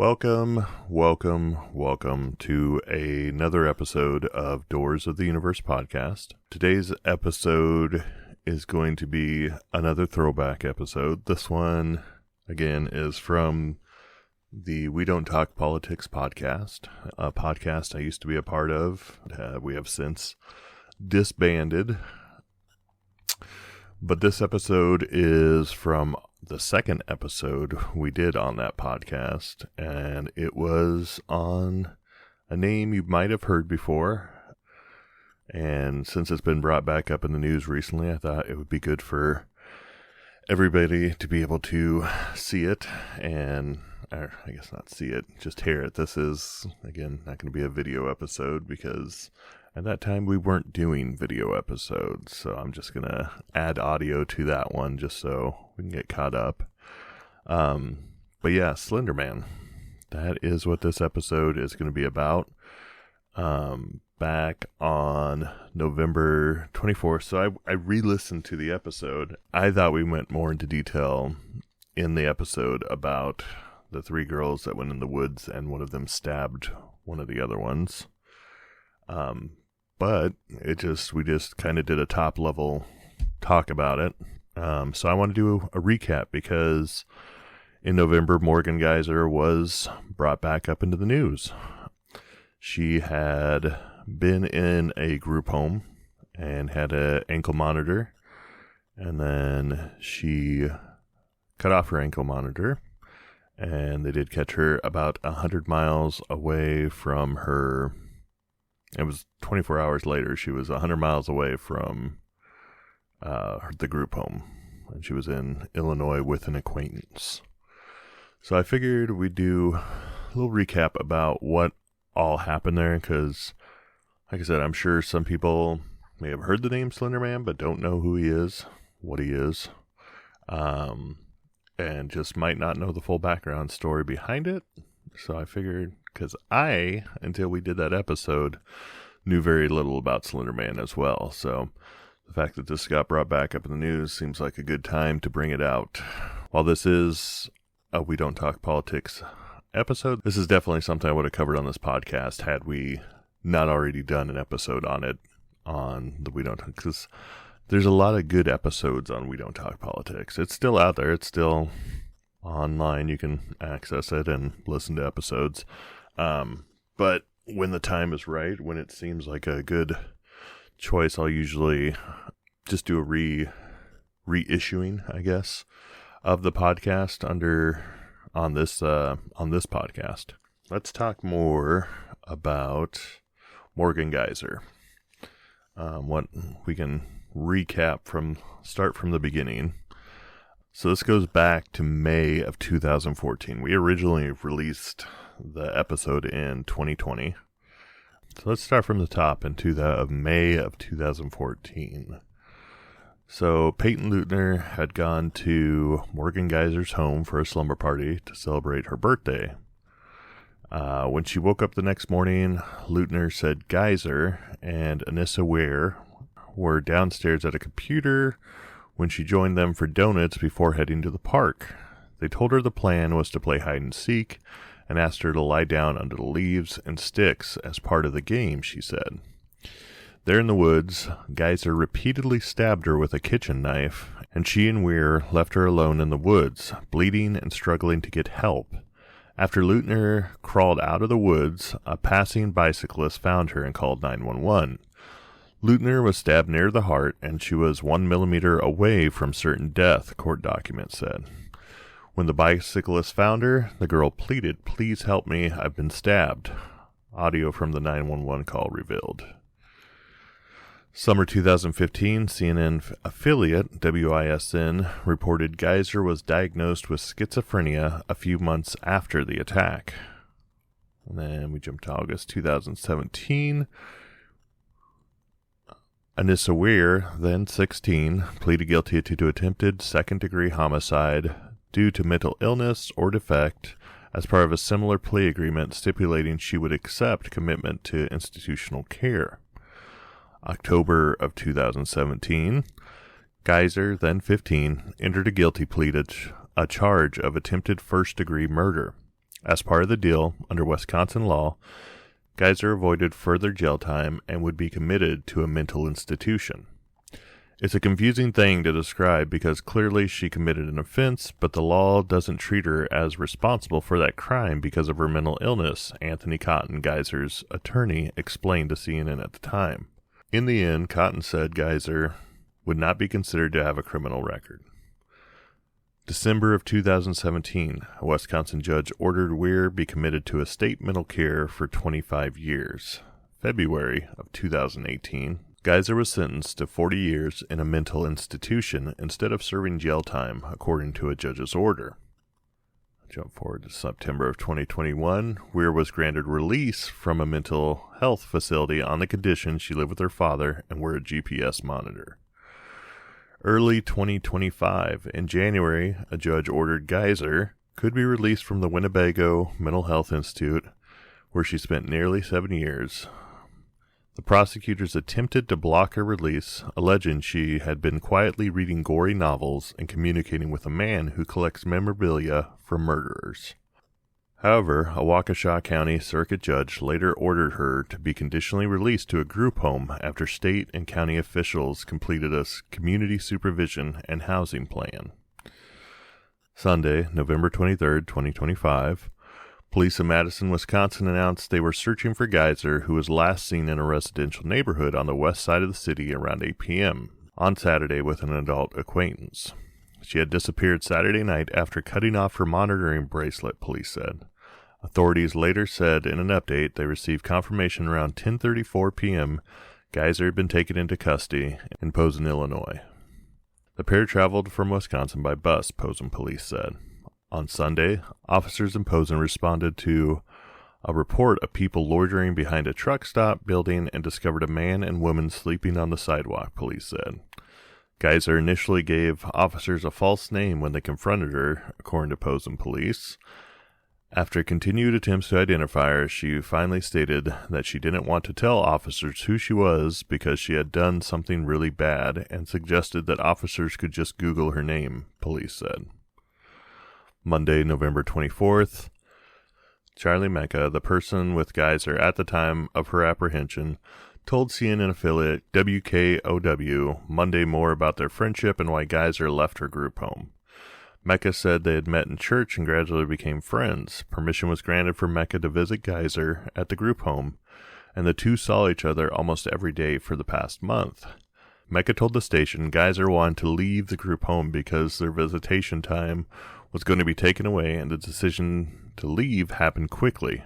Welcome to another episode of Doors of the Universe podcast. Today's episode is going to be another throwback episode. This one, again, is from the We Don't Talk Politics podcast, a podcast I used to be a part of. We have since disbanded. But this episode is from the second episode we did on that podcast, and it was on a name you might have heard before. And since it's been brought back up in the news recently, I thought it would be good for everybody to be able to see it, or I guess not see it, just hear it. This is, again, not going to be a video episode because at that time we weren't doing video episodes, so I'm just going to add audio to that one just so we can get caught up. But yeah, Slenderman. That is what this episode is going to be about. Back on November 24th, so I re-listened to the episode. I thought we went more into detail in the episode about the three girls that went in the woods and one of them stabbed one of the other ones. But we just kind of did a top level talk about it. So I want to do a recap because in November, Morgan Geyser was brought back up into the news. She had been in a group home and had an ankle monitor, and then she cut off her ankle monitor, and they did catch her about 100 miles away from her. It was 24 hours later. She was 100 miles away from the group home, and she was in Illinois with an acquaintance. So I figured we'd do a little recap about what all happened there, because, like I said, I'm sure some people may have heard the name Slenderman, but don't know who he is, what he is, and just might not know the full background story behind it. So I figured, because until we did that episode, knew very little about Slenderman as well. So the fact that this got brought back up in the news seems like a good time to bring it out. While this is a We Don't Talk Politics episode, this is definitely something I would have covered on this podcast had we not already done an episode on it on the We Don't Talk, because there's a lot of good episodes on We Don't Talk Politics. It's still out there. It's still online. You can access it and listen to episodes. But when the time is right, when it seems like a good choice, I'll usually just do a reissuing, I guess, of the podcast on this podcast. Let's talk more about Morgan Geyser. What we can start from the beginning. So this goes back to May of 2014. We originally released the episode in 2020. So let's start from the top of May of 2014. So Peyton Leutner had gone to Morgan Geyser's home for a slumber party to celebrate her birthday. When she woke up the next morning, Leutner said Geyser and Anissa Ware were downstairs at a computer when she joined them for donuts before heading to the park. They told her the plan was to play hide and seek and asked her to lie down under the leaves and sticks as part of the game, she said. There in the woods, Geyser repeatedly stabbed her with a kitchen knife, and she and Weir left her alone in the woods, bleeding and struggling to get help. After Leutner crawled out of the woods, a passing bicyclist found her and called 911. Leutner was stabbed near the heart, and she was 1 millimeter away from certain death, court documents said. When the bicyclist found her, the girl pleaded, "Please help me, I've been stabbed." Audio from the 911 call revealed. Summer 2015, CNN affiliate WISN reported Geyser was diagnosed with schizophrenia a few months after the attack. And then we jump to August 2017. Anissa Weir, then 16, pleaded guilty to attempted second-degree homicide due to mental illness or defect as part of a similar plea agreement stipulating she would accept commitment to institutional care. October of 2017, Geyser, then 15, entered a guilty plea to a charge of attempted first-degree murder. As part of the deal, under Wisconsin law, Geyser avoided further jail time and would be committed to a mental institution. It's a confusing thing to describe because clearly she committed an offense, but the law doesn't treat her as responsible for that crime because of her mental illness, Anthony Cotton, Geyser's attorney, explained to CNN at the time. In the end, Cotton said Geyser would not be considered to have a criminal record. December of 2017, a Wisconsin judge ordered Weir be committed to a state mental care for 25 years. February of 2018, Geyser was sentenced to 40 years in a mental institution instead of serving jail time, according to a judge's order. Jump forward to September of 2021. Weir was granted release from a mental health facility on the condition she lived with her father and wear a GPS monitor. Early 2025, in January, a judge ordered Geyser could be released from the Winnebago Mental Health Institute, where she spent nearly 7 years. The prosecutors attempted to block her release, alleging she had been quietly reading gory novels and communicating with a man who collects memorabilia from murderers. However, a Waukesha County Circuit Judge later ordered her to be conditionally released to a group home after state and county officials completed a community supervision and housing plan. Sunday, November 23, 2025, police in Madison, Wisconsin announced they were searching for Geyser, who was last seen in a residential neighborhood on the west side of the city around 8 p.m. on Saturday with an adult acquaintance. She had disappeared Saturday night after cutting off her monitoring bracelet, police said. Authorities later said in an update they received confirmation around 10:34 p.m. Geyser had been taken into custody in Posen, Illinois. The pair traveled from Wisconsin by bus, Posen police said. On Sunday, officers in Posen responded to a report of people loitering behind a truck stop building and discovered a man and woman sleeping on the sidewalk, police said. Geyser initially gave officers a false name when they confronted her, according to Posen police. After continued attempts to identify her, she finally stated that she didn't want to tell officers who she was because she had done something really bad and suggested that officers could just Google her name, police said. Monday, November 24th, Charlie Mecca, the person with Geyser at the time of her apprehension, told CNN affiliate WKOW Monday more about their friendship and why Geyser left her group home. Mecca said they had met in church and gradually became friends. Permission was granted for Mecca to visit Geyser at the group home, and the two saw each other almost every day for the past month. Mecca told the station Geyser wanted to leave the group home because their visitation time was going to be taken away, and the decision to leave happened quickly.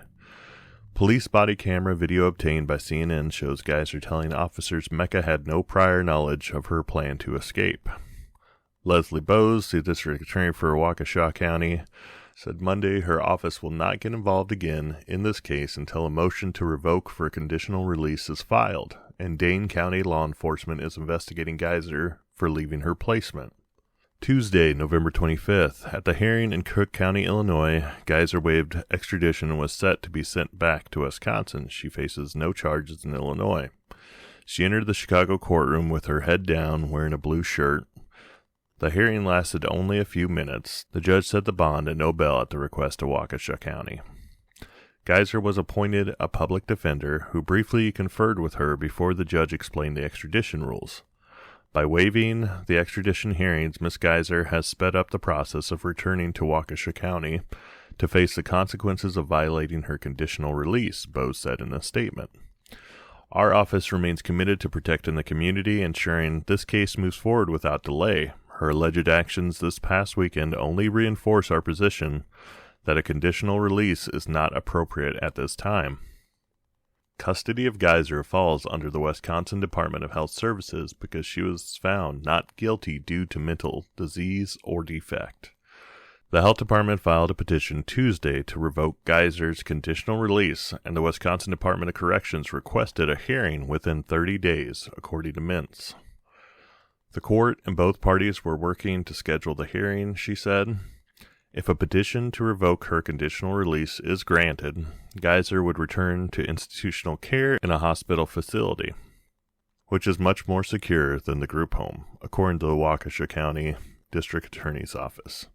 Police body camera video obtained by CNN shows Geyser telling officers Mecca had no prior knowledge of her plan to escape. Leslie Bowes, the district attorney for Waukesha County, said Monday her office will not get involved again in this case until a motion to revoke for conditional release is filed, and Dane County law enforcement is investigating Geyser for leaving her placement. Tuesday, November 25th, at the hearing in Cook County, Illinois, Geyser waived extradition and was set to be sent back to Wisconsin. She faces no charges in Illinois. She entered the Chicago courtroom with her head down, wearing a blue shirt. The hearing lasted only a few minutes. The judge set the bond and no bail at the request of Waukesha County. Geyser was appointed a public defender who briefly conferred with her before the judge explained the extradition rules. By waiving the extradition hearings, Ms. Geyser has sped up the process of returning to Waukesha County to face the consequences of violating her conditional release, Bowes said in a statement. Our office remains committed to protecting the community, ensuring this case moves forward without delay. Her alleged actions this past weekend only reinforce our position that a conditional release is not appropriate at this time. Custody of Geyser falls under the Wisconsin Department of Health Services because she was found not guilty due to mental disease or defect. The health department filed a petition Tuesday to revoke Geyser's conditional release, and the Wisconsin Department of Corrections requested a hearing within 30 days, according to Mintz. The court and both parties were working to schedule the hearing, she said. If a petition to revoke her conditional release is granted, Geyser would return to institutional care in a hospital facility, which is much more secure than the group home, according to the Waukesha County District Attorney's Office.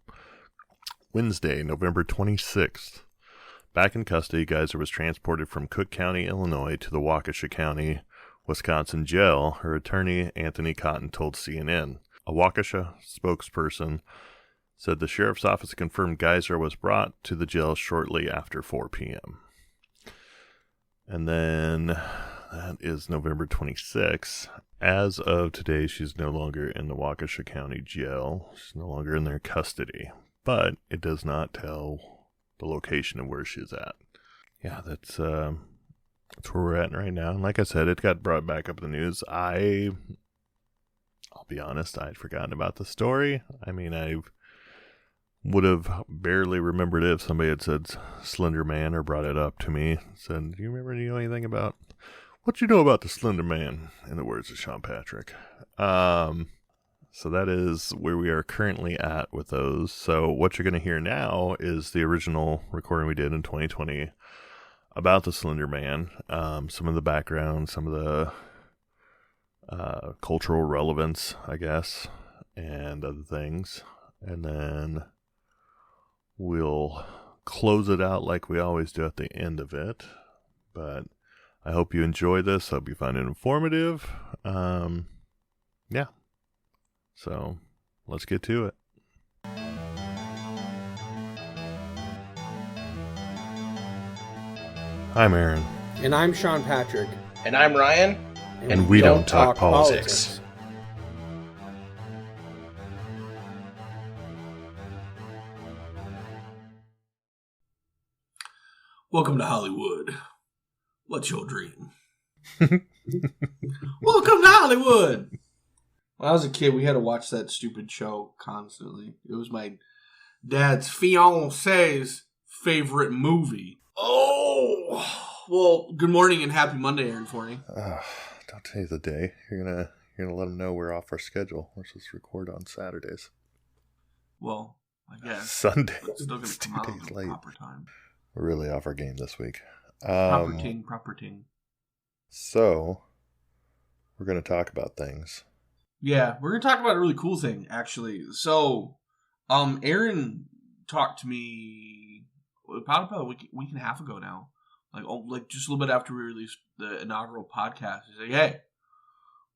Wednesday, November 26th. Back in custody, Geyser was transported from Cook County, Illinois to the Waukesha County, Wisconsin jail, her attorney, Anthony Cotton, told CNN. A Waukesha spokesperson said the sheriff's office confirmed Geyser was brought to the jail shortly after 4 p.m. And then that is November 26th. As of today, she's no longer in the Waukesha County jail. She's no longer in their custody. But it does not tell the location of where she's at. Yeah, that's where we're at right now. And like I said, it got brought back up in the news. I'll be honest, I'd forgotten about the story. I mean, I would have barely remembered it if somebody had said Slenderman or brought it up to me. Said, do you know anything about what you know about the Slenderman? In the words of Sean Patrick. So that is where we are currently at with those. So what you're going to hear now is the original recording we did in 2020 about the Slender Man. Some of the background, some of the cultural relevance, I guess, and other things. And then we'll close it out like we always do at the end of it. But I hope you enjoy this. I hope you find it informative. Yeah. So, let's get to it. I'm Aaron. And I'm Sean Patrick. And I'm Ryan. And we don't talk politics. Welcome to Hollywood. What's your dream? Welcome to Hollywood. When I was a kid, we had to watch that stupid show constantly. It was my dad's fiance's favorite movie. Oh, well, good morning and happy Monday, Aaron Forney. Don't tell you the day. You're gonna let them know we're off our schedule. We're supposed to record on Saturdays. Well, I guess Sunday. It's still gonna come out at the proper time. We're really off our game this week. Proper ting. So, we're gonna talk about things. Yeah, we're going to talk about a really cool thing, actually. So, Aaron talked to me about a week and a half ago now. Like just a little bit after we released the inaugural podcast. He's like, hey,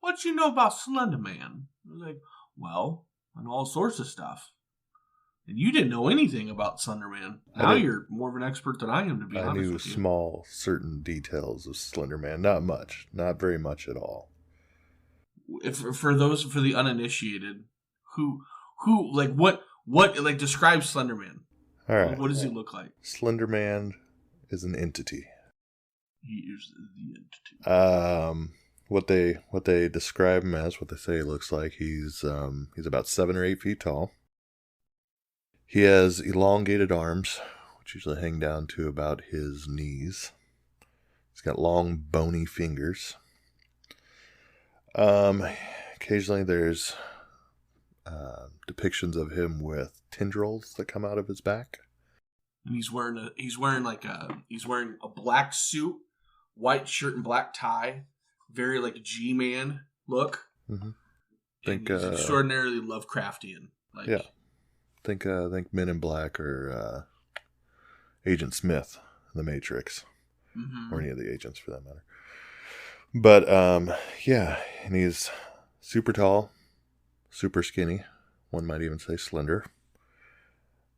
what you know about Slenderman? I was like, well, I know all sorts of stuff. And you didn't know anything about Slenderman. Now you're more of an expert than I am, to be honest with you. I knew small, certain details of Slenderman. Not much. Not very much at all. For the uninitiated, who describe Slenderman? All right. What does he look like? Slenderman is an entity. He is the entity. What they describe him as, what they say he looks like, he's about 7 or 8 feet tall. He has elongated arms, which usually hang down to about his knees. He's got long, bony fingers. Occasionally there's depictions of him with tendrils that come out of his back. And he's wearing a black suit, white shirt and black tie, very like a G-Man look. Mm-hmm. He's extraordinarily Lovecraftian. Yeah. Think Men in Black or Agent Smith, The Matrix, or any of the agents for that matter. But, yeah, and he's super tall, super skinny. One might even say slender.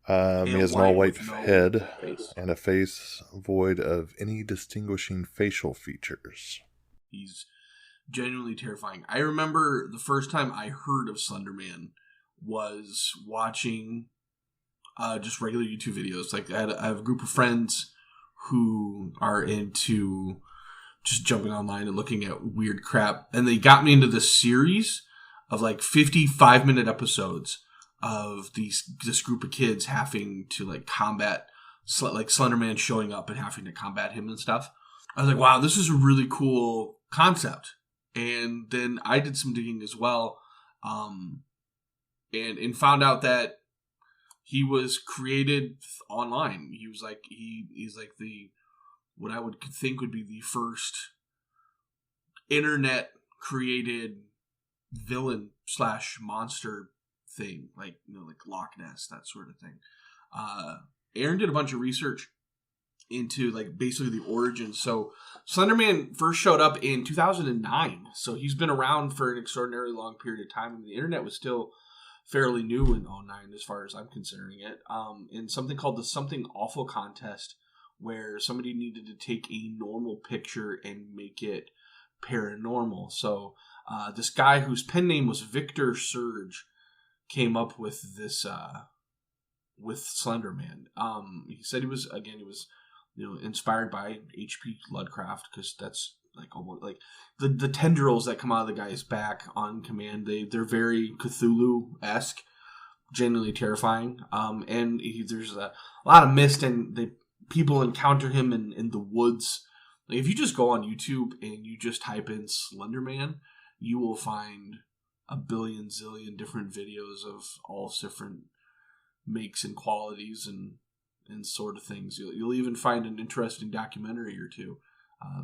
He has an all-white head and a face void of any distinguishing facial features. He's genuinely terrifying. I remember the first time I heard of Slenderman was watching just regular YouTube videos. Like, I have a group of friends who are into just jumping online and looking at weird crap. And they got me into this series of like 55-minute episodes of this group of kids having to like combat, like Slenderman showing up and having to combat him and stuff. I was like, wow, this is a really cool concept. And then I did some digging as well, and found out that he was created online. He was like he's like the what I would think would be the first internet created villain / monster thing, like like Loch Ness, that sort of thing. Aaron did a bunch of research into like basically the origin. So Slenderman first showed up in 2009. So he's been around for an extraordinarily long period of time. And the internet was still fairly new in '09 as far as I'm considering it. In something called the Something Awful contest, where somebody needed to take a normal picture and make it paranormal. So this guy whose pen name was Victor Surge came up with this with Slenderman. He said he was inspired by H.P. Lovecraft, because that's like almost like the tendrils that come out of the guy's back on command. They're very Cthulhu-esque, genuinely terrifying. And there's a lot of mist, and people encounter him in the woods. Like, if you just go on YouTube and you just type in Slenderman, you will find a billion zillion different videos of all different makes and qualities and sort of things. You'll even find an interesting documentary or two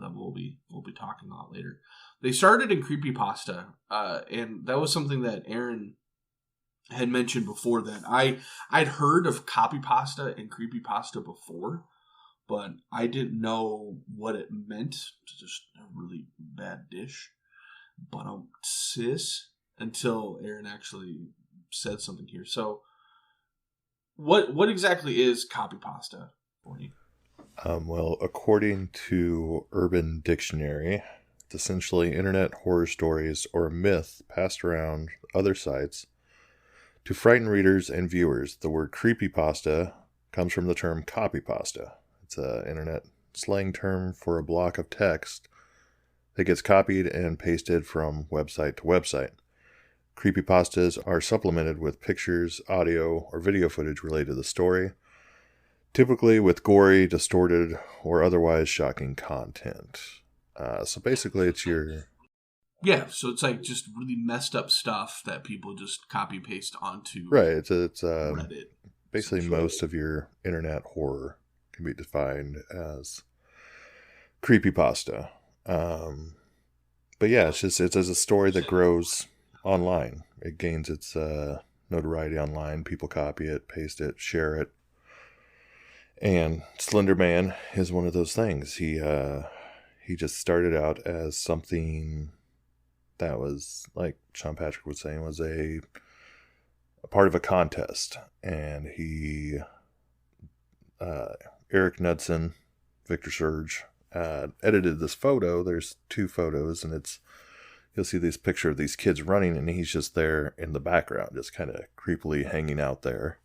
that we'll be talking about later. They started in creepypasta, and that was something that Aaron had mentioned before. That I'd heard of copypasta and creepypasta before, but I didn't know what it meant. It's just a really bad dish. But until Aaron actually said something here. So, what exactly is copypasta for you? Well, according to Urban Dictionary, it's essentially internet horror stories or a myth passed around other sites to frighten readers and viewers. The word creepypasta comes from the term copypasta. It's an internet slang term for a block of text that gets copied and pasted from website to website. Creepypastas are supplemented with pictures, audio, or video footage related to the story, typically with gory, distorted, or otherwise shocking content. So basically it's your... Yeah, so it's like just really messed up stuff that people just copy and paste onto Right, it's Reddit. Basically most of your internet horror can be defined as creepypasta. But yeah, it's as a story that grows online. It gains its notoriety online. People copy it, paste it, share it. And Slenderman is one of those things. He just started out as something that was, like Sean Patrick was saying, was a part of a contest. And Eric Knudsen, Victor Surge, edited this photo. There's 2 photos, and you'll see this picture of these kids running, and he's just there in the background, just kind of creepily hanging out there.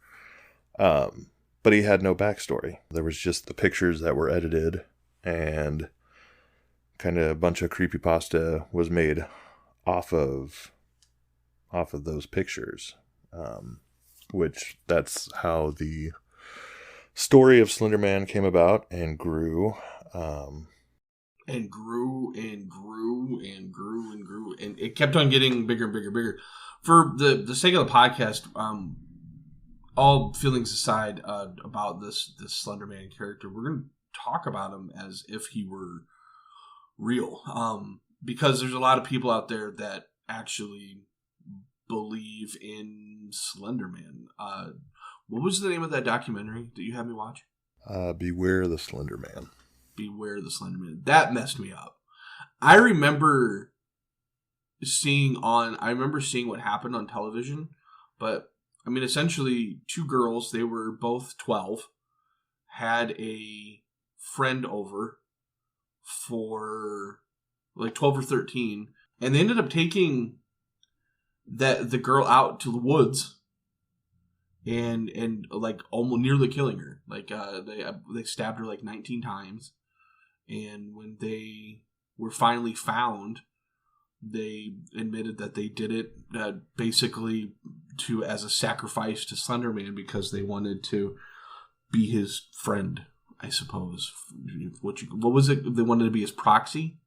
But he had no backstory. There was just the pictures that were edited, and kind of a bunch of creepypasta was made off of those pictures. Which that's how the story of Slenderman came about and grew. And grew and grew and grew and grew, and it kept on getting bigger and bigger and bigger. For the sake of the podcast, all feelings aside about this Slenderman character, we're going to talk about him as if he were real, because there's a lot of people out there that actually believe in Slenderman. What was the name of that documentary that you had me watch? Beware the Slenderman. Beware the Slenderman. That messed me up. I remember seeing what happened on television, but I mean, essentially 2 girls, they were both 12, had a friend over for like 12 or 13, and they ended up taking the girl out to the woods and like almost nearly killing her. Like they stabbed her like 19 times. And when they were finally found, they admitted that they did it basically as a sacrifice to Slenderman, because they wanted to be his friend, I suppose. What was it? They wanted to be his proxy.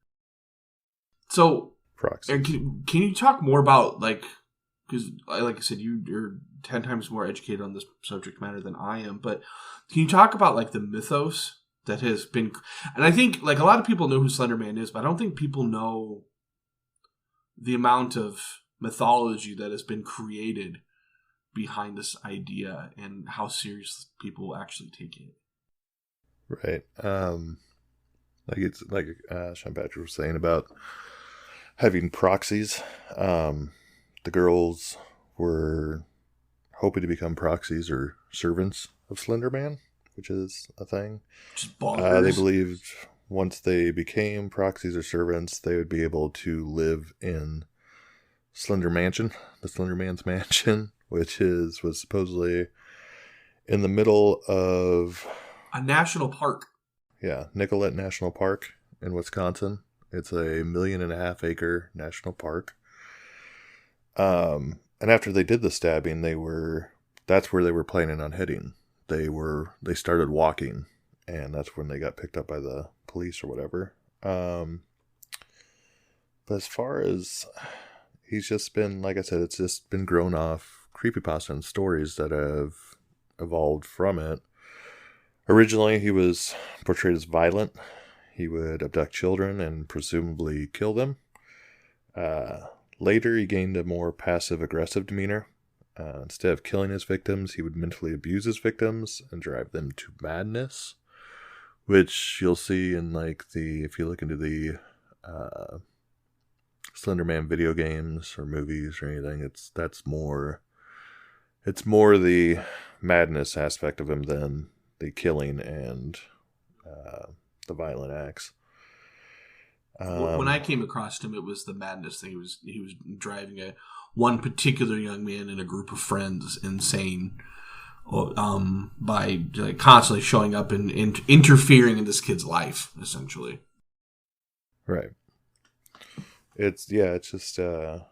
So, proxy. Can you talk more about, like, because like I said, you're 10 times more educated on this subject matter than I am, but can you talk about like the mythos that has been, and I think like a lot of people know who Slenderman is, but I don't think people know the amount of mythology that has been created behind this idea and how serious people actually take it. Right. Like it's like Sean Patrick was saying about having proxies. The girls were hoping to become proxies or servants of Slenderman, which is a thing. Just They bonkers. believed once they became proxies or servants, they would be able to live in Slender Mansion, the Slenderman's mansion, which was supposedly in the middle of A national park. Nicollet National Park in Wisconsin. It's a 1.5 acre national park. And after they did the stabbing, that's where they were planning on heading. They started walking, and that's when they got picked up by the police or whatever. But as far as he's just been, like I said, it's just been grown off creepypasta and stories that have evolved from it. Originally, he was portrayed as violent. He would abduct children and presumably kill them. Later, he gained a more passive-aggressive demeanor. Instead of killing his victims, he would mentally abuse his victims and drive them to madness, which you'll see in if you look into the Slenderman video games or movies or anything. It's more the madness aspect of him than the killing and the violent acts. When I came across him, it was the madness thing. He was driving one particular young man and a group of friends insane, by constantly showing up and interfering in this kid's life, essentially. Right. It's just, and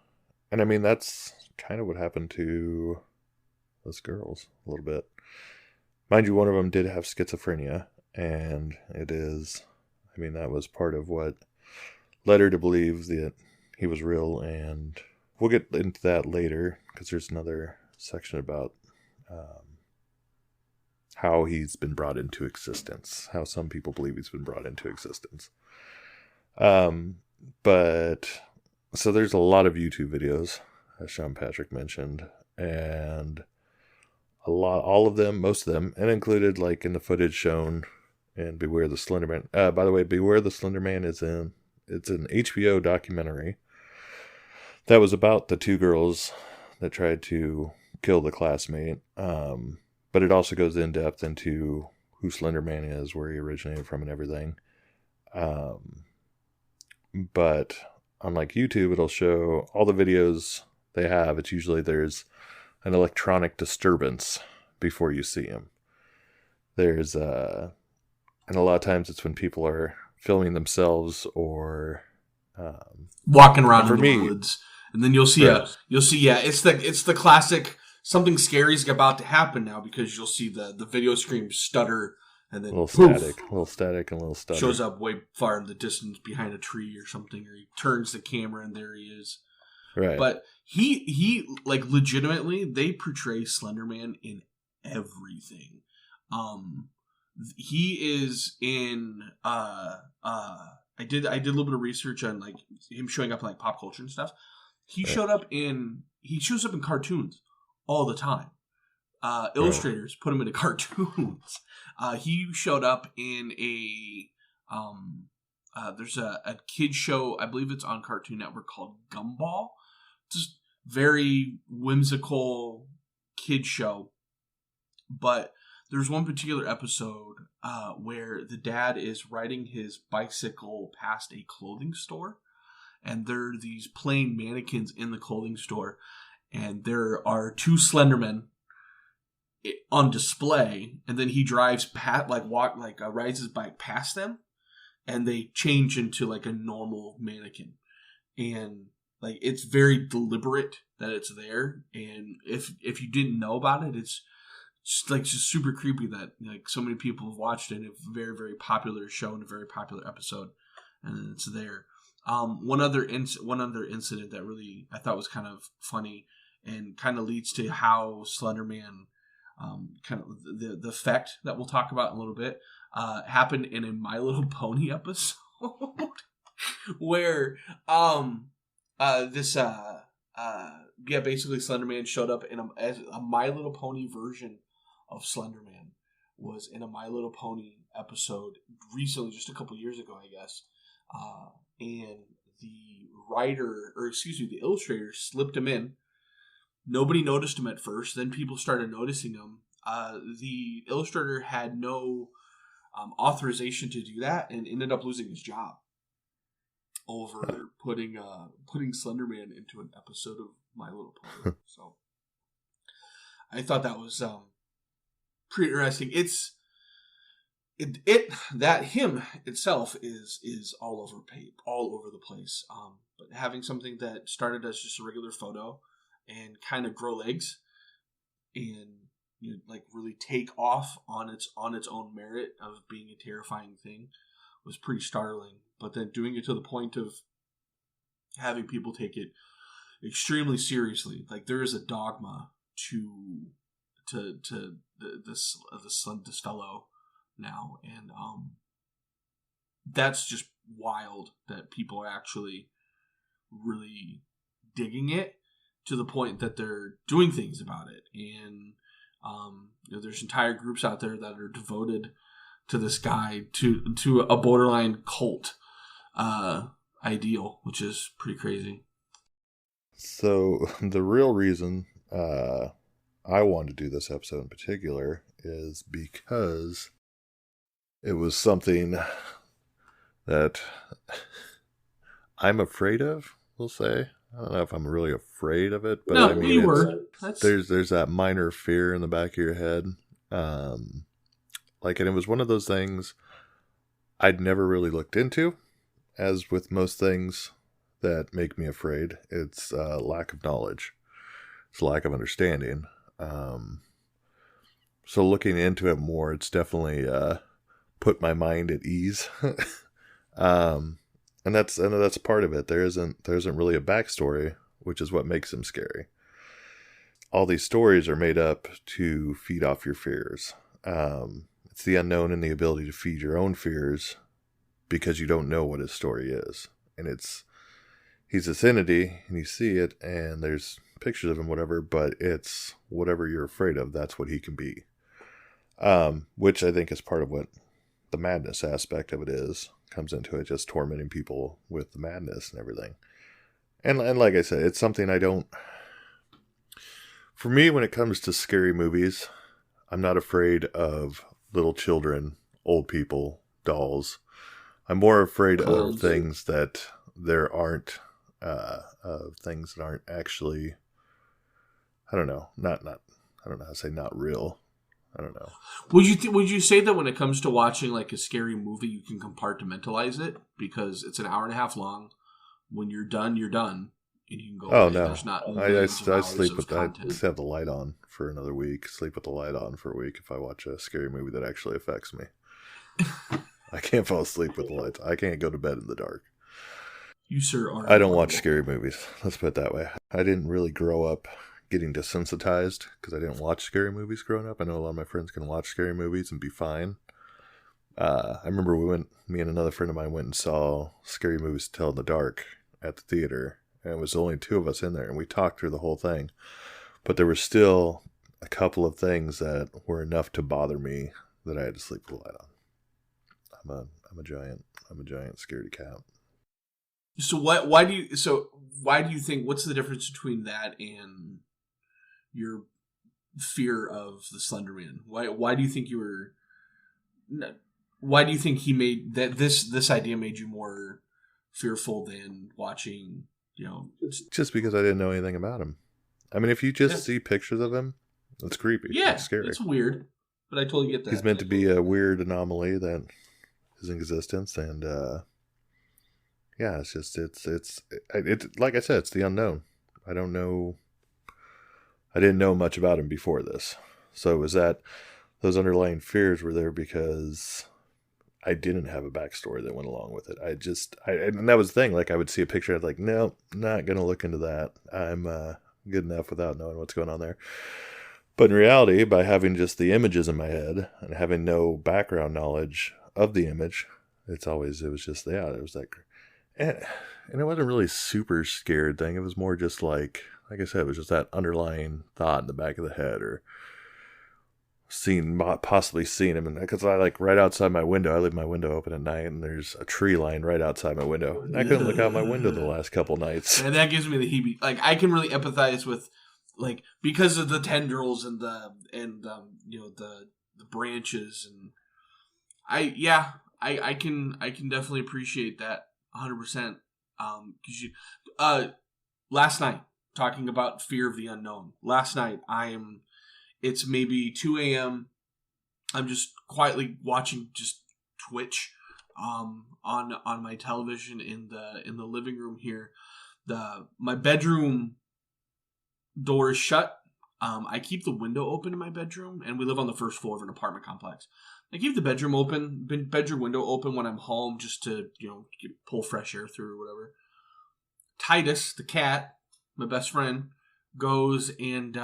I mean that's kind of what happened to those girls a little bit. Mind you, one of them did have schizophrenia, and that was part of what led her to believe that he was real, and we'll get into that later, because there's another section about how he's been brought into existence, how some people believe he's been brought into existence. But, so there's a lot of YouTube videos, as Sean Patrick mentioned, and most of them, and included in the footage shown in Beware the Slenderman. By the way, Beware the Slenderman it's an HBO documentary that was about the two girls that tried to kill the classmate. But it also goes in depth into who Slenderman is, where he originated from, and everything. But unlike YouTube, it'll show all the videos they have. It's usually there's an electronic disturbance before you see him. There's and a lot of times it's when people are filming themselves or walking around in the woods, and then you'll see it's the classic something scary is about to happen now, because you'll see the video screen stutter, and then a little static and a little stutter. Shows up way far in the distance behind a tree or something, or he turns the camera and there he is. Right. But he legitimately, they portray Slenderman in everything. He is in I did a little bit of research on him showing up in pop culture and stuff. He shows up in cartoons all the time. Illustrators put him into cartoons. He showed up in there's a kid show, I believe it's on Cartoon Network, called Gumball. Just very whimsical kid show. But there's one particular episode where the dad is riding his bicycle past a clothing store, and there are these plain mannequins in the clothing store, and there are two Slendermen on display, and then he drives rides his bike past them, and they change into a normal mannequin, and it's very deliberate that it's there, and if you didn't know about it, it's just super creepy that so many people have watched it. It's a very, very popular show and a very popular episode, and it's there. One other incident that really I thought was kind of funny and kind of leads to how Slenderman, kind of the effect that we'll talk about in a little bit, happened in a My Little Pony episode where basically Slenderman showed up in a My Little Pony version of Slenderman, was in a My Little Pony episode recently, just a couple years ago, I guess. And the illustrator slipped him in. Nobody noticed him at first. Then people started noticing him. The illustrator had no authorization to do that and ended up losing his job over putting Slenderman into an episode of My Little Pony. So I thought that was pretty interesting. Him itself is all over the place. But having something that started as just a regular photo and kind of grow legs and like really take off on its own merit of being a terrifying thing was pretty startling. But then doing it to the point of having people take it extremely seriously, like there is a dogma to this fellow now, and that's just wild that people are actually really digging it to the point that they're doing things about it. And there's entire groups out there that are devoted to this guy, to a borderline cult ideal, which is pretty crazy. So the real reason I wanted to do this episode in particular is because it was something that I'm afraid of, we'll say. I don't know if I'm really afraid of it, but no, I mean, we were. There's that minor fear in the back of your head. And it was one of those things I'd never really looked into. As with most things that make me afraid, it's lack of knowledge. It's lack of understanding. So looking into it more, it's definitely put my mind at ease. And that's part of it. There isn't really a backstory, which is what makes him scary. All these stories are made up to feed off your fears. It's the unknown and the ability to feed your own fears because you don't know what his story is. And he's this entity, and you see it, and there's pictures of him, whatever, but it's whatever you're afraid of, that's what he can be. Which I think is part of what the madness aspect of it comes into it, just tormenting people with the madness and everything. And like I said, it's something for me, when it comes to scary movies, I'm not afraid of little children, old people, dolls. I'm more afraid of things that things that aren't actually, I don't know how to say not real. I don't know. Would you say that when it comes to watching like a scary movie, you can compartmentalize it because it's an hour and a half long? When you're done, and you can go. Oh away. no! There's not I sleep with I content. just have the light on for another week. Sleep with the light on for a week if I watch a scary movie that actually affects me. I can't fall asleep with the lights. I can't go to bed in the dark. You sir are. I don't watch scary movies. Let's put it that way. I didn't really grow up getting desensitized because I didn't watch scary movies growing up. I know a lot of my friends can watch scary movies and be fine. I remember me and another friend of mine went and saw Scary Movies to Tell in the Dark at the theater, and it was only two of us in there, and we talked through the whole thing. But there were still a couple of things that were enough to bother me that I had to sleep with the light on. I'm a giant scaredy cat. So why do you think, what's the difference between that and your fear of the Slenderman? Why do you think he made that this idea made you more fearful than watching, just because I didn't know anything about him. I mean, if you just see pictures of him, it's creepy. Yeah, it's scary. It's weird, but I totally get that. He's meant to be a weird anomaly that is in existence, and it's just it's like I said, it's the unknown. I don't know. I didn't know much about him before this, so it was that those underlying fears were there because I didn't have a backstory that went along with it. And that was the thing. Like, I would see a picture, I'd like, no, not gonna look into that. I'm good enough without knowing what's going on there. But in reality, by having just the images in my head and having no background knowledge of the image, it was like, and it wasn't really a super scared thing. It was more just like I said, it was just that underlying thought in the back of the head, or possibly seen him, because I like right outside my window. I leave my window open at night, and there's a tree line right outside my window. And I couldn't look out my window the last couple nights. And that gives me the heebie. Like, I can really empathize with, like, because of the tendrils and the branches, and I can definitely appreciate that 100%. Because last night, talking about fear of the unknown. Last night, it's maybe 2 a.m. I'm just quietly watching just Twitch on my television in the living room here. My bedroom door is shut. I keep the window open in my bedroom, and we live on the first floor of an apartment complex. I keep the bedroom window open when I'm home, just to pull fresh air through or whatever. Titus, the cat, my best friend, goes and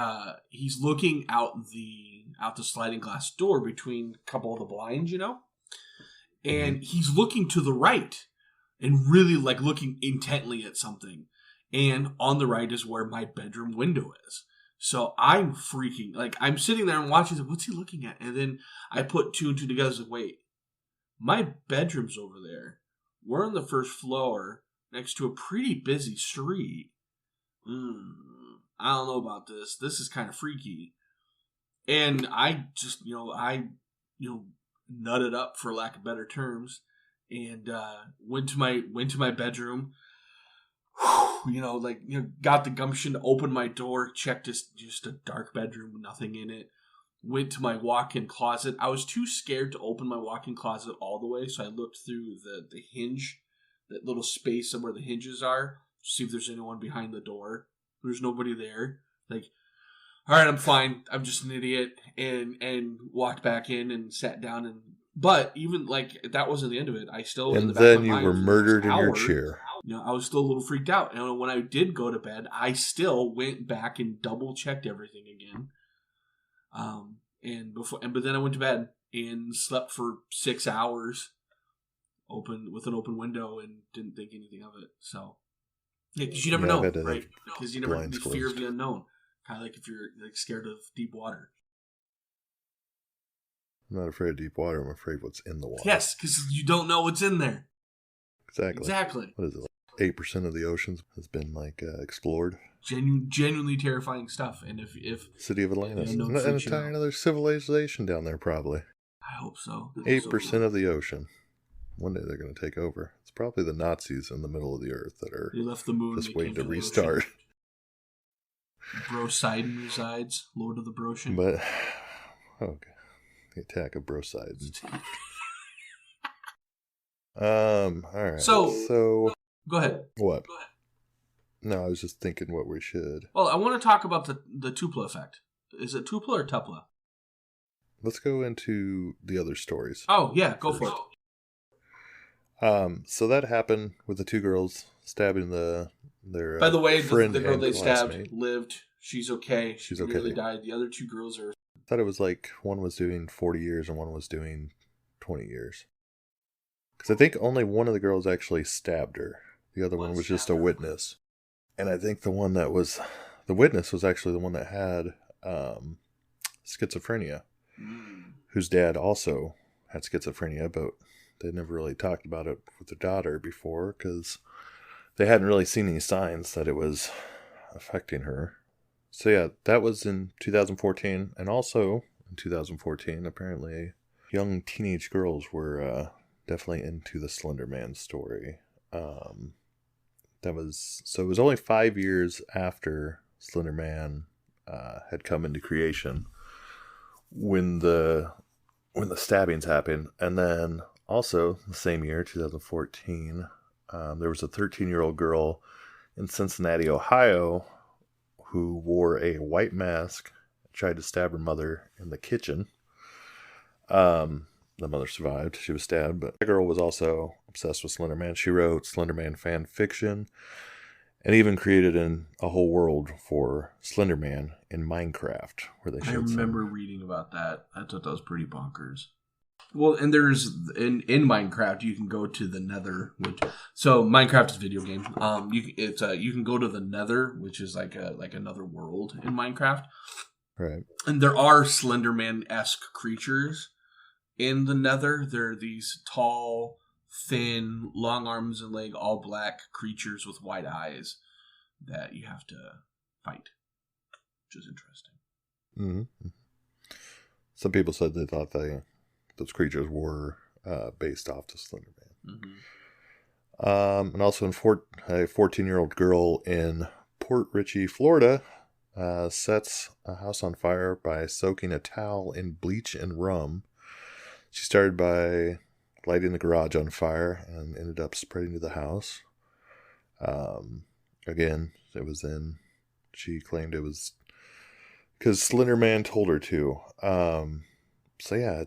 he's looking out the sliding glass door between a couple of the blinds, and he's looking to the right and really like looking intently at something. And on the right is where my bedroom window is. So I'm freaking, like, I'm sitting there and watching, like, what's he looking at? And then I put two and two together, like, wait, my bedroom's over there. We're on the first floor next to a pretty busy street. I don't know about this. This is kind of freaky. And I just, nutted up, for lack of better terms, and went to my bedroom. Got the gumption to open my door, checked just a dark bedroom with nothing in it. Went to my walk-in closet. I was too scared to open my walk-in closet all the way, so I looked through the hinge, that little space of where the hinges are, to see if there's anyone behind the door. There's nobody there. Like, all right, I'm fine. I'm just an idiot, and walked back in and sat down. But even like that wasn't the end of it. I still, and then you were murdered in your chair. I was still a little freaked out. And when I did go to bed, I still went back and double checked everything again. But then I went to bed and slept for 6 hours, with an open window, and didn't think anything of it. So. Yeah, because you never know, right? Because you never, the fear of the unknown. Kind of like if you're like scared of deep water. I'm not afraid of deep water. I'm afraid of what's in the water. Yes, because you don't know what's in there. Exactly. What is it? Like 8% of the oceans has been explored. Genuinely terrifying stuff. And if City of Atlantis, an entire another civilization down there, probably. I hope so. 8% of the ocean. One day they're going to take over. It's probably the Nazis in the middle of the earth that are left the moon, just waiting to restart. Brosidon resides, Lord of the Broshin. But, okay. The attack of Brosidon. Alright. So, go ahead. What? Go ahead. No, I was just thinking what we should. Well, I want to talk about the Tupla effect. Is it Tupla or Tupla? Let's go into the other stories. Oh, yeah, go for it. So that happened with the two girls stabbing their By the way, friend the girl they classmate. stabbed lived. She's okay. She's okay. Nearly died. The other two girls are... I thought it was like one was doing 40 years and one was doing 20 years. Because I think only one of the girls actually stabbed her. The other one was just a witness. And I think the witness was actually the one that had schizophrenia. Whose dad also had schizophrenia, but they never really talked about it with their daughter before because they hadn't really seen any signs that it was affecting her. So yeah, that was in 2014. And also in 2014, apparently young teenage girls were definitely into the Slenderman story. It was only 5 years after Slenderman had come into creation when the stabbings happened. And then also the same year, 2014, there was a 13-year-old girl in Cincinnati, Ohio, who wore a white mask, tried to stab her mother in the kitchen. The mother survived. She was stabbed, but the girl was also obsessed with Slenderman. She wrote Slenderman fan fiction and even created a whole world for Slenderman in Minecraft, where they showed. I remember reading about that. I thought that was pretty bonkers. Well, and there's in Minecraft you can go to the Nether, so Minecraft is a video game. You can go to the Nether, which is like another world in Minecraft, Right. And there are Slenderman-esque creatures in the Nether. They're these tall, thin, long arms and leg, all black creatures with white eyes that you have to fight, which is interesting. Mm-hmm. Some people said they thought those creatures were based off the Slenderman. Mm-hmm. And also, a 14-year-old girl in Port Richey, Florida, sets a house on fire by soaking a towel in bleach and rum. She started by lighting the garage on fire and ended up spreading to the house. Again, she claimed it was because Slenderman told her to. So yeah,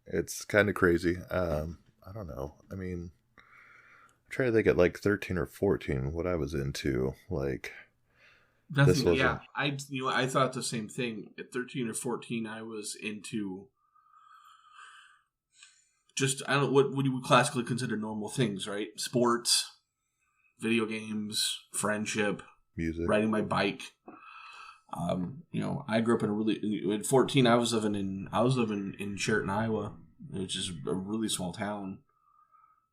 it's kind of crazy. I don't know. I mean, I'm trying to think at like 13 or 14 what I was into. Like, Definitely, yeah. I thought the same thing. At 13 or 14, I was into just, I don't know, what you would classically consider normal things, right? Sports, video games, friendship, music, riding my bike. I grew up at 14. I was living in Sheraton, Iowa, which is a really small town,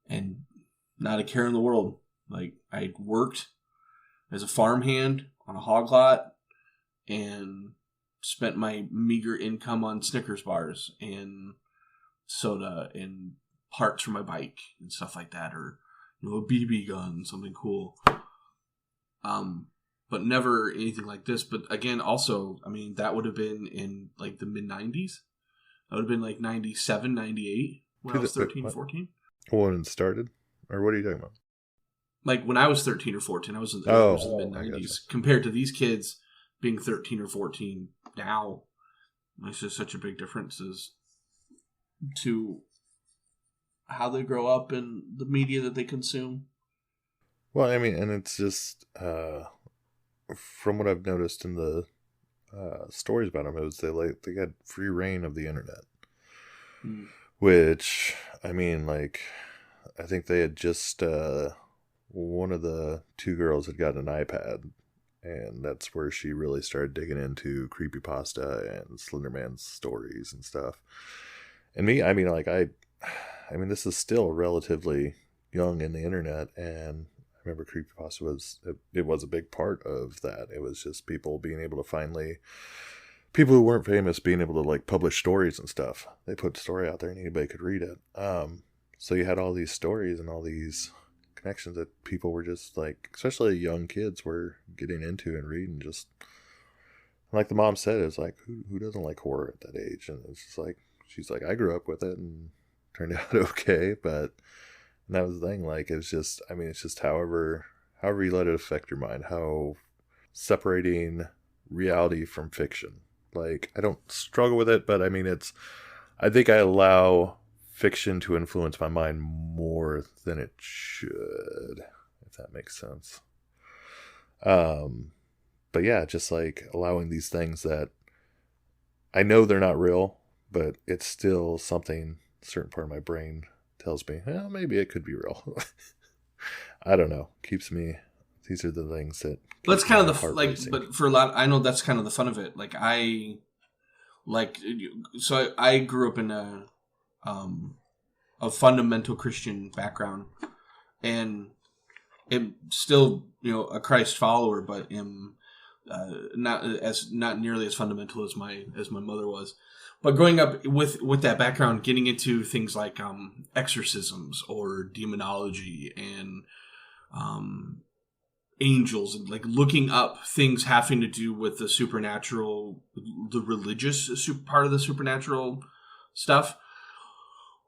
and not a care in the world. Like, I worked as a farmhand on a hog lot and spent my meager income on Snickers bars and soda and parts for my bike and stuff like that, or a BB gun, something cool. But never anything like this. But again, also, I mean, that would have been in like the mid-90s. That would have been like 97, 98 when I was 13, 14. When it started? Or what are you talking about? Like when I was 13 or 14, I was in the mid-90s. Compared to these kids being 13 or 14 now, it's just such a big difference as to how they grow up and the media that they consume. Well, I mean, and it's just... from what I've noticed in the stories about them, it was they had free reign of the internet, which, I mean, like, I think they had just one of the two girls had gotten an iPad, and that's where she really started digging into creepypasta and Slenderman's stories and stuff. And me, I mean, like, I mean, this is still relatively young in the internet, and I remember creepypasta was a big part of that. It was just people being able to people who weren't famous being able to like publish stories and stuff. They put a story out there and anybody could read it. So you had all these stories and all these connections that people were just like, especially young kids, were getting into and reading. Just like the mom said, it's like, who doesn't like horror at that age? And it's just like, she's like, I grew up with it and turned out okay, but. And that was the thing, like, it's just, I mean, it's just however you let it affect your mind, how separating reality from fiction. Like, I don't struggle with it, but I mean, I think I allow fiction to influence my mind more than it should, if that makes sense. But yeah, just like allowing these things that I know they're not real, but it's still something, a certain part of my brain tells me, well, maybe it could be real. I don't know. These are the things that. That's kind of but for a lot, I know that's kind of the fun of it. Like I grew up in a fundamental Christian background, and am still, a Christ follower, but am not nearly as fundamental as my mother was. But growing up with that background, getting into things like exorcisms or demonology and angels, and like looking up things having to do with the supernatural, the religious part of the supernatural stuff,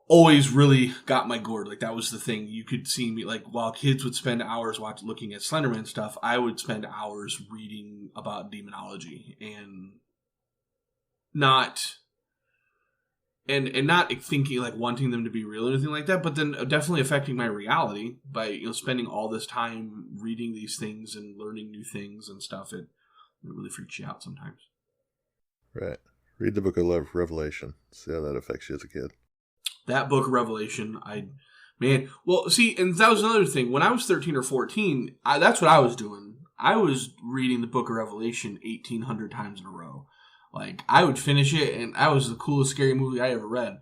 always really got my gourd. Like that was the thing. You could see me, like, while kids would spend hours looking at Slenderman stuff, I would spend hours reading about demonology and not thinking, like, wanting them to be real or anything like that, but then definitely affecting my reality by, spending all this time reading these things and learning new things and stuff. It really freaks you out sometimes. Right. Read the book of Revelation. See how that affects you as a kid. That book of Revelation, and that was another thing. When I was 13 or 14, that's what I was doing. I was reading the Book of Revelation 1,800 times in a row. Like, I would finish it, and that was the coolest scary movie I ever read.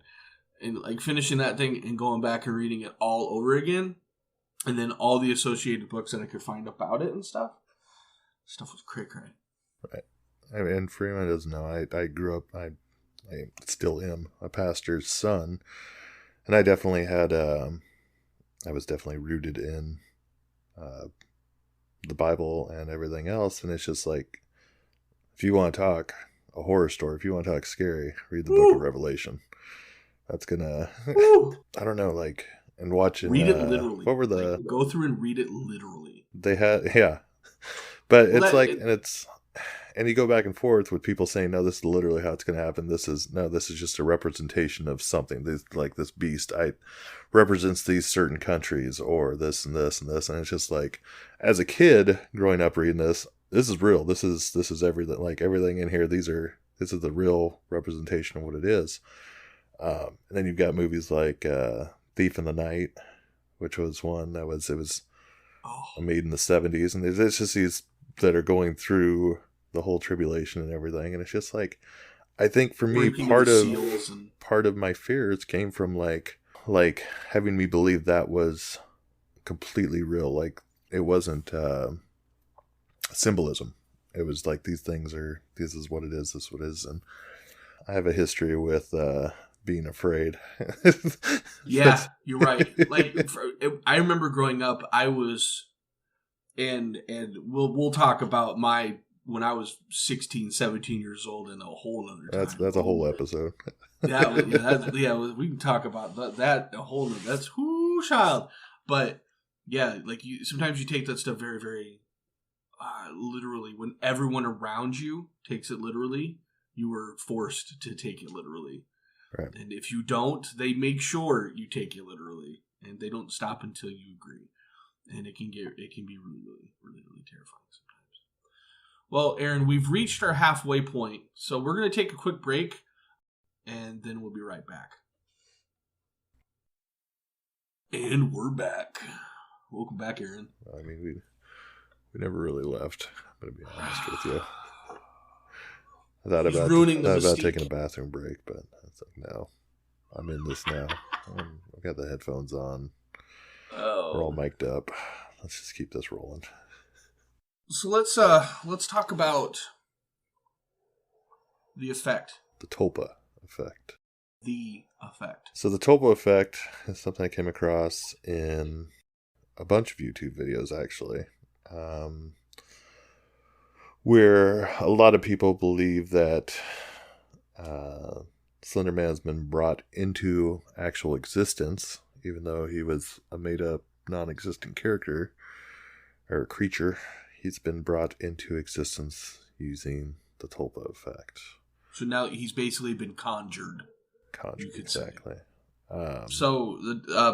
And, like, finishing that thing and going back and reading it all over again, and then all the associated books that I could find about it and stuff. Stuff was cray-cray. Right. I mean, and for anyone who doesn't know, I grew up, I still am a pastor's son, and I definitely had, I was definitely rooted in the Bible and everything else, and it's just like, if you want to talk a horror story, if you want to talk scary, read the Book of Revelation. That's gonna, I don't know, like, and watching. Read it literally. What were the? Like, go through and read it literally. They had, yeah, but it's and you go back and forth with people saying, no, this is literally how it's going to happen. This is just a representation of something. This beast represents these certain countries, or this and this and this, and it's just like, as a kid growing up reading this is real. This is everything. Like, everything in here. This is the real representation of what it is. And then you've got movies like Thief in the Night, which was one that was made in the 70s, and it's just these that are going through the whole tribulation and everything, and it's just like, I think for me, part of my fears came from like having me believe that was completely real. Like, it wasn't symbolism. It was like, this is what it is, this is what it is. And I have a history with being afraid. Yeah, you're right. Like, I remember growing up, I was, and we'll talk about when I was 16, 17 years old in a whole other time. That's a whole episode. We can talk about that a whole other, that's child. But yeah, like, sometimes you take that stuff very, very literally. When everyone around you takes it literally, you were forced to take it literally. Right. And if you don't, they make sure you take it literally, and they don't stop until you agree. And it can be really, really, really, really terrifying sometimes. Well, Aaron, we've reached our halfway point, so we're going to take a quick break, and then we'll be right back. And we're back. Welcome back, Aaron. I mean, we never really left. I'm going to be honest with you. I thought about taking a bathroom break, but it's like, no, I'm in this now. I've got the headphones on. Oh. We're all mic'd up. Let's just keep this rolling. So let's talk about the effect. The Tulpa effect. The effect. So the Tulpa effect is something I came across in a bunch of YouTube videos, actually. Where a lot of people believe that Slenderman has been brought into actual existence, even though he was a made-up, non-existent character or creature. He's been brought into existence using the Tulpa effect. So now he's basically been conjured. You could exactly. So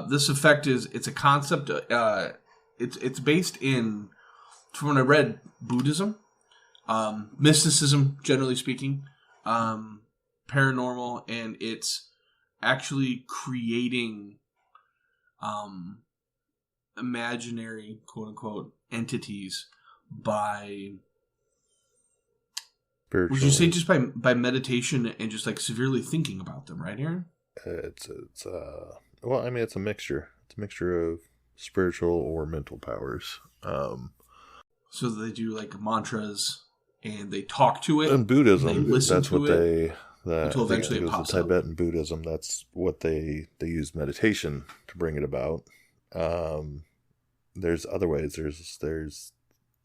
this effect it's a concept. It's based in, from when I read, Buddhism. Mysticism, generally speaking, paranormal, and it's actually creating imaginary, quote unquote, entities by, spiritual. Would you say just by meditation and just like severely thinking about them, right, Aaron? It's well, I mean, it's a mixture. It's a mixture of spiritual or mental powers. So they do like mantras. And they talk to it. In Buddhism, they listen that's to what it, until eventually it pops up. Tibetan Buddhism, that's what they use meditation to bring it about. There's other ways. There's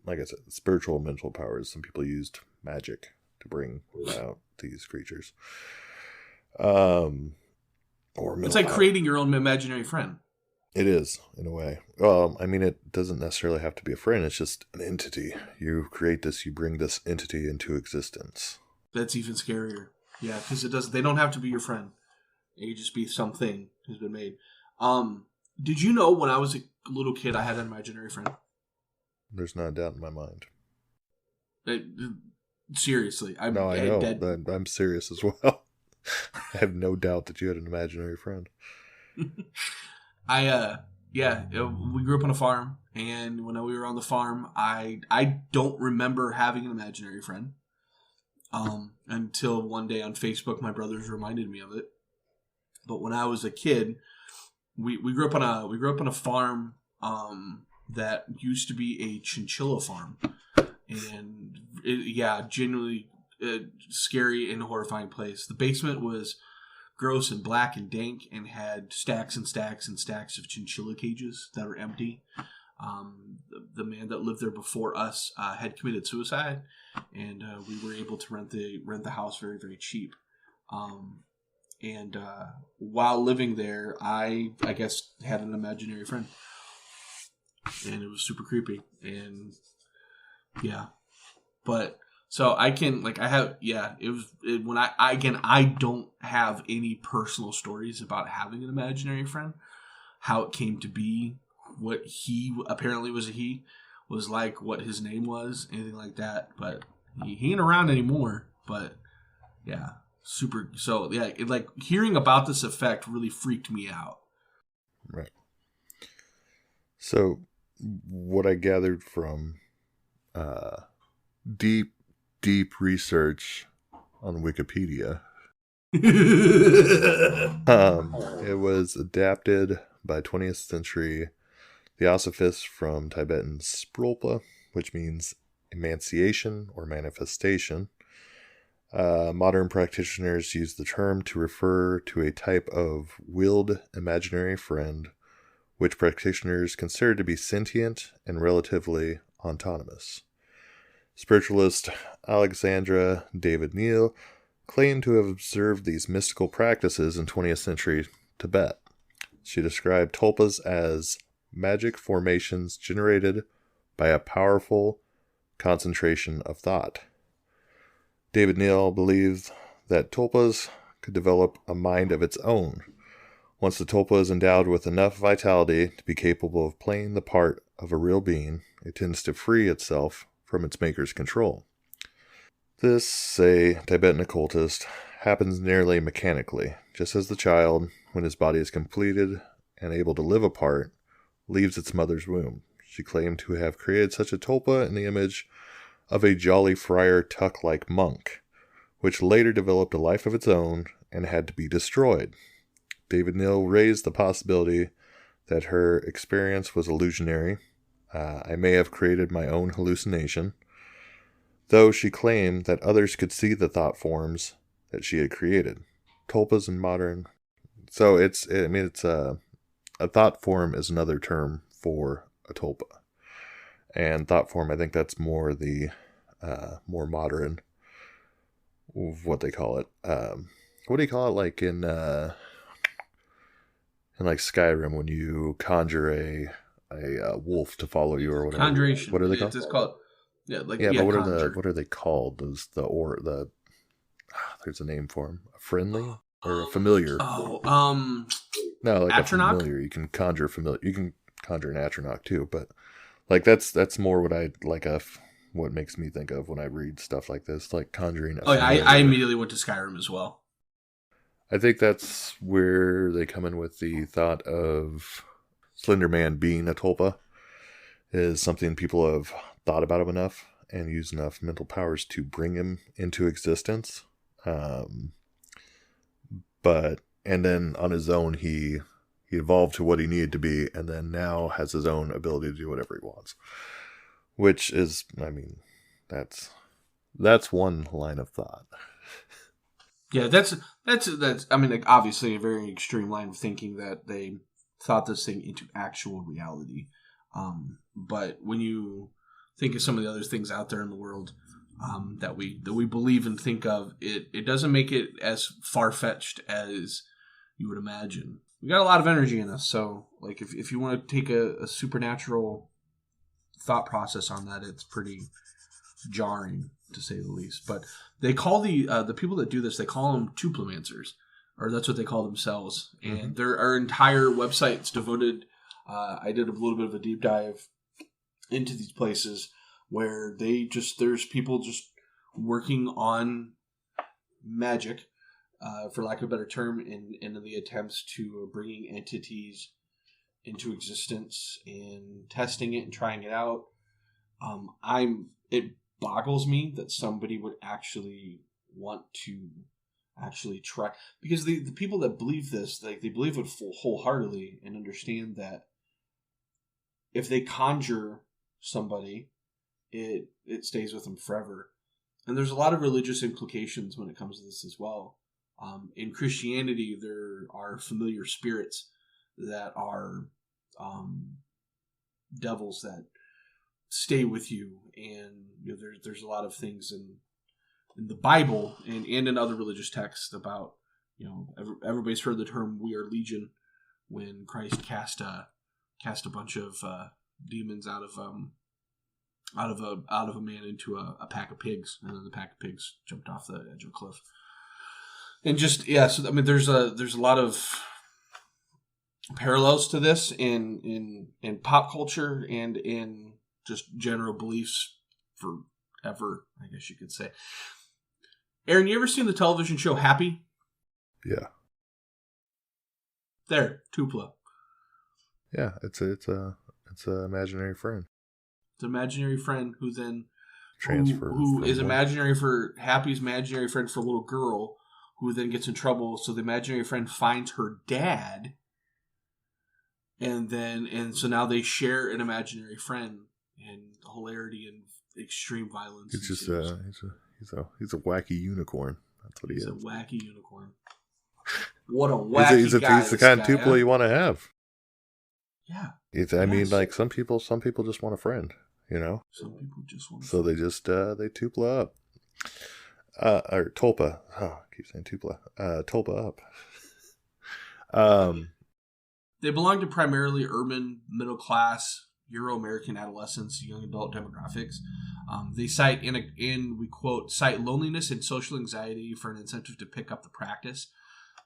like I said, spiritual and mental powers. Some people used magic to bring out these creatures. Or it's like creating your own imaginary friend. It is, in a way. Well, I mean, it doesn't necessarily have to be a friend. It's just an entity. You create this, you bring this entity into existence. That's even scarier. Yeah, because they don't have to be your friend. It could just be something has been made. Did you know when I was a little kid, I had an imaginary friend? There's not a doubt in my mind. Seriously. I know. I'm serious as well. I have no doubt that you had an imaginary friend. Yeah, we grew up on a farm, and when we were on the farm, I don't remember having an imaginary friend. Until one day on Facebook, my brothers reminded me of it. But when I was a kid, we grew up on a farm that used to be a chinchilla farm, and genuinely scary and horrifying place. The basement was gross and black and dank, and had stacks and stacks and stacks of chinchilla cages that were empty. The man that lived there before us had committed suicide, and we were able to rent the house very, very cheap. And while living there, I guess had an imaginary friend, and it was super creepy. And yeah, but so I can I don't have any personal stories about having an imaginary friend, how it came to be, what he apparently was like, what his name was, anything like that. But he ain't around anymore. But yeah, super. So yeah, hearing about this effect really freaked me out. Right. So what I gathered from deep research on Wikipedia, it was adapted by 20th century Theosophists from Tibetan Sprolpa, which means emanciation or manifestation. Modern practitioners use the term to refer to a type of willed imaginary friend, which practitioners consider to be sentient and relatively autonomous. Spiritualist Alexandra David Neal claimed to have observed these mystical practices in 20th century Tibet. She described tulpas as magic formations generated by a powerful concentration of thought. David Neal believed that tulpas could develop a mind of its own. Once the tulpa is endowed with enough vitality to be capable of playing the part of a real being, it tends to free itself from its maker's control. This, say Tibetan occultist, happens nearly mechanically, just as the child, when his body is completed and able to live apart, leaves its mother's womb. She claimed to have created such a tulpa in the image of a jolly friar tuck-like monk, which later developed a life of its own and had to be destroyed. David Neal raised the possibility that her experience was illusionary. I may have created my own hallucination, though she claimed that others could see the thought forms that she had created. Tulpas in modern... So a thought form is another term for a tulpa. And thought form, I think that's more the more modern, what they call it. What do you call it, like in like Skyrim, when you conjure a wolf to follow you or whatever? Conjuration. What are they called? It's called but what are they called? There's a name for them. A friendly or a familiar? No, like Atronach? A familiar. You can conjure familiar. You can conjure an Atronach too, but like that's more what I like. What makes me think of when I read stuff like this, like conjuring. I immediately went to Skyrim as well. I think that's where they come in with the thought of Slenderman being a tulpa, is something people have thought about him enough and used enough mental powers to bring him into existence. And then on his own, he evolved to what he needed to be, and then now has his own ability to do whatever he wants. Which is, I mean, that's one line of thought. Yeah, that's. I mean, like, obviously a very extreme line of thinking that they thought this thing into actual reality. But when you think of some of the other things out there in the world that we believe and think of, it doesn't make it as far-fetched as you would imagine. We got a lot of energy in us, so like if you want to take a supernatural thought process on that, it's pretty jarring, to say the least. But they call the people that do this, they call them tuplemancers, or that's what they call themselves. And there are entire websites devoted. I did a little bit of a deep dive into these places where there's people just working on magic, for lack of a better term, in the attempts to bringing entities into existence and testing it and trying it out. It boggles me that somebody would actually want to actually try, because the people that believe this, like, they believe it wholeheartedly and understand that if they conjure somebody, it stays with them forever. And there's a lot of religious implications when it comes to this as well. In Christianity, there are familiar spirits that are devils that stay with you, and there's a lot of things in the Bible and in other religious texts about, everybody's heard the term "we are legion" when Christ cast a bunch of demons out of a man into a pack of pigs, and then the pack of pigs jumped off the edge of a cliff. And just, so I mean, there's a lot of parallels to this in pop culture and in just general beliefs forever, I guess you could say. Aaron, you ever seen the television show Happy? Yeah. There, Tupla. Yeah, it's a imaginary friend. It's an imaginary friend who then Transfer. Who is imaginary for Happy's imaginary friend for a little girl, who then gets in trouble. So the imaginary friend finds her dad, and so now they share an imaginary friend, and hilarity and extreme violence. It's just he's a wacky unicorn. That's what he is. He's a wacky unicorn. What a wacky guy! He's the kind of Tupla you want to have. Yeah. I mean, like, some people just want a friend, Some people just want. So they just they Tupla up. Or Tulpa. Oh, I keep saying Tupla. Tulpa up. They belong to primarily urban, middle class, Euro-American adolescents, young adult demographics. They cite we quote, cite loneliness and social anxiety for an incentive to pick up the practice.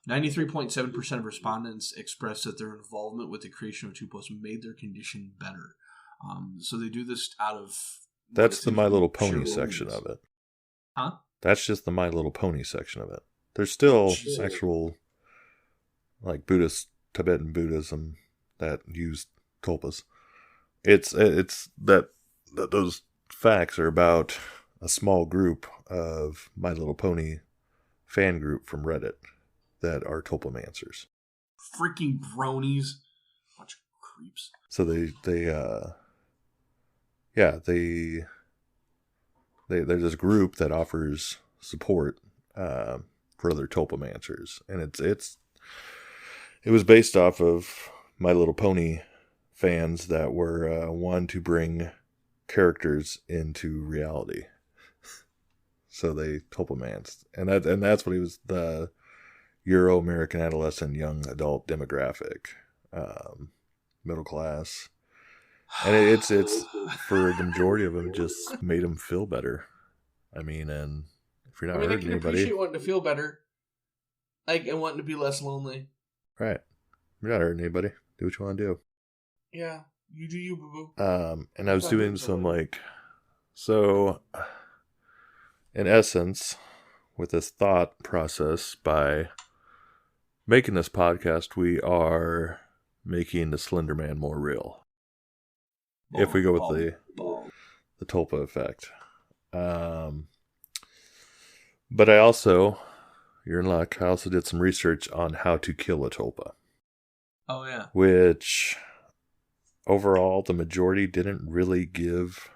93.7% of respondents expressed that their involvement with the creation of Tuplas made their condition better. So they do this out of... That's the My Little Pony section of it. Huh? That's just the My Little Pony section of it. There's still actual, like, Tibetan Buddhism that use tulpas. It's that those facts are about a small group of My Little Pony fan group from Reddit that are tulpamancers. Freaking bronies. Bunch of creeps. So there's this group that offers support for other tulpamancers, and it was based off of My Little Pony fans that were one to bring characters into reality. So they tulpamanced, and that's what he was, the Euro-American adolescent young adult demographic, middle class. And it's for the majority of them, just made them feel better. I mean, and if you're not hurting anybody, I can appreciate wanting to feel better, like, and wanting to be less lonely. Right, you're not hurting anybody. Do what you want to do. Yeah, you do you, boo boo. And I was doing some so in essence, with this thought process, by making this podcast, we are making the Slenderman more real. If we go with the tulpa effect. But I also, you're in luck, I also did some research on how to kill a tulpa. Oh, yeah. Which, overall, the majority didn't really give